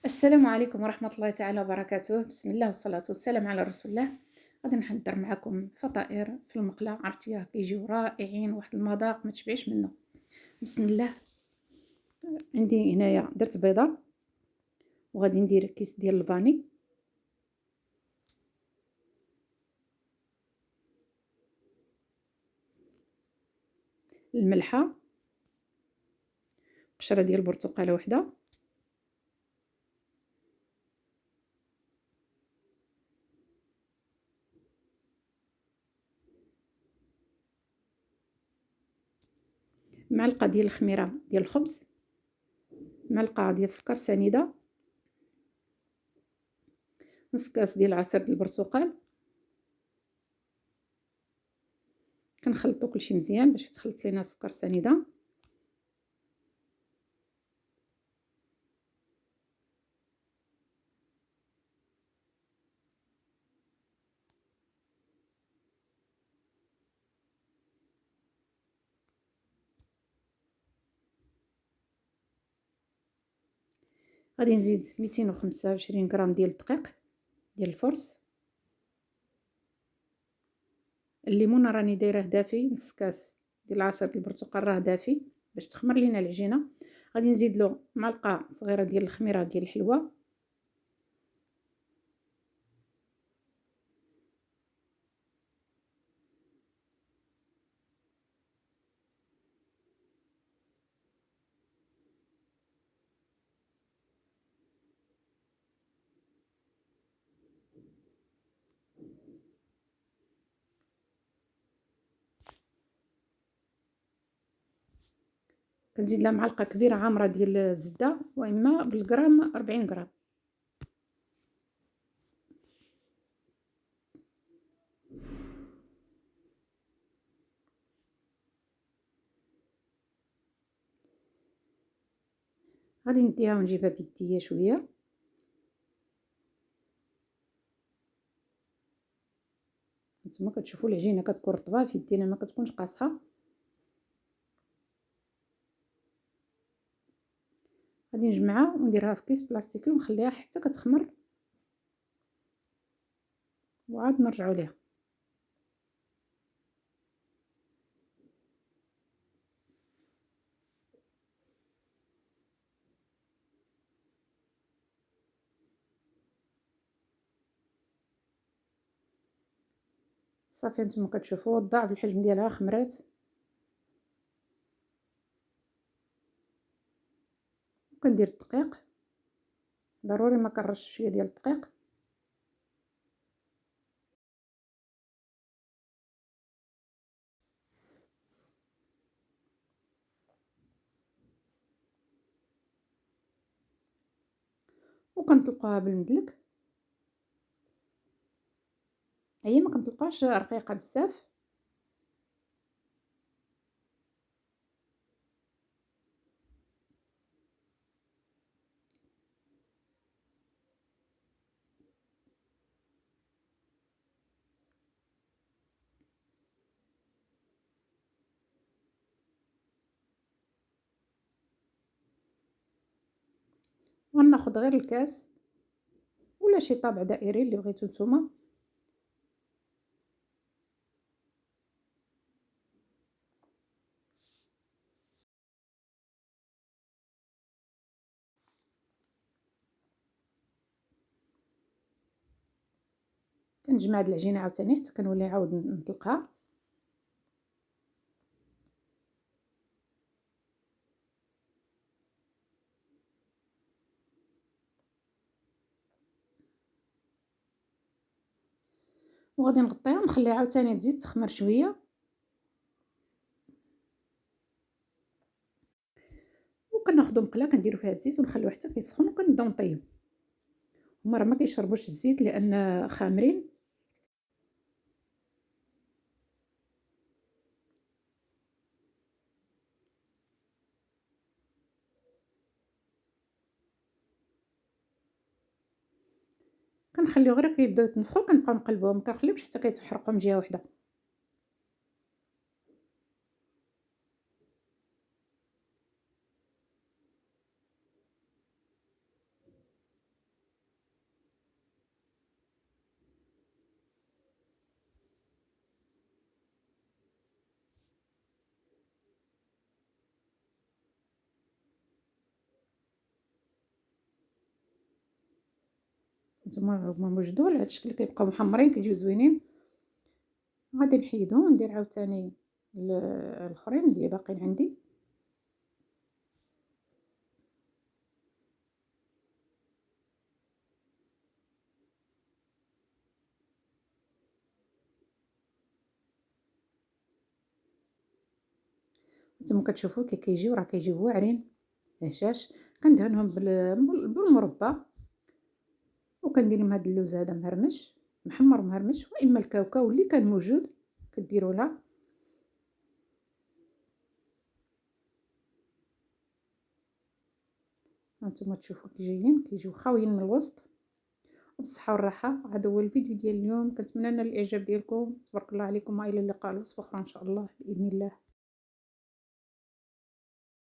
السلام عليكم ورحمة الله تعالى وبركاته، بسم الله والصلاة والسلام على رسول الله. غادي نحضر معكم فطائر في المقلة، عرفتي راه كيجيو رائعين، واحد المذاق ما تشبعش منه. بسم الله. عندي هنايا درت بيضة، وغادي ندير كيس ديال الفاني، الملحة، قشرة ديال البرتقالة وحدة، معلقة ديال الخميرة ديال الخبز، معلقة ديال السكر سنيدة، نص كاس ديال عصير ديال البرتقال. كنخلطو كلشي مزيان باش يتخلط لينا السكر سنيدة. غادي نزيد 225 غرام ديال الدقيق ديال الفرص. الليمون راني دايراه دافي، نص كاس ديال عصير ديال البرتقال راه دافي باش تخمر لينا العجينه. غادي نزيد له معلقه صغيره ديال الخميره ديال الحلوه، كنزيد لها معلقه كبيره عامره ديال الزبده، واما بالغرام 40 غرام. غادي نديها ونجيبها بيديا شويه. نتوما كتشوفوا العجينه كتكون رطبه في يدينا، ما كتكونش قاصحه. غادي نجمعها ونديرها في كيس بلاستيكي ونخليها حتى كتخمر، وعاد نرجعوا ليها. صافي نتوما كتشوفوا ضاعف الحجم ديالها، خمرات. وكندير الدقيق، ضروري ما كنرش شويه ديال الدقيق. وكنطلقوها بالمدلك، هي ما كنطلقوهاش رقيقه بزاف. وناخد غير الكاس ولا شي طابع دائري اللي بغيتو نتوما. كنجمع هاد العجينه عاوتاني حتى كنولي نعاود نطلقها. وغادي نغطيها ونخليها عاوتاني تزيد تخمر شويه. وكناخدو مقله كنديرو فيها الزيت ونخليوه حتى كيسخن وكنبداو نطيب. هما راه ما كيشربوش الزيت لان خامرين. كنخليو غير كيبداو يتنفخو كنبقاو نقلبوهم، ما كنخليهمش حتى كيتحرقوا من جهه واحده. هما موجدو على هاد الشكل كيبقاو محمرين كيجيو زوينين. غادي نحيدهم وندير عاوتاني الاخرين اللي باقيين عندي. نتوما كتشوفوا كي كيجيو راه كيجيو واعرين هشاش. كندهنهم بالمربى، وكندير لهم هاد اللوز هذا مهرمش محمر مهرمش، واما الكاوكاو اللي كان موجود كديروا لها. هانتوما تشوفوا كي جايين كيجيو خاويين من الوسط. بالصحه والراحه. هذا هو الفيديو ديال اليوم، كنتمنى الاعجاب ديالكم. تبارك الله عليكم، والى اللقاء الوصفه اخرى ان شاء الله باذن الله.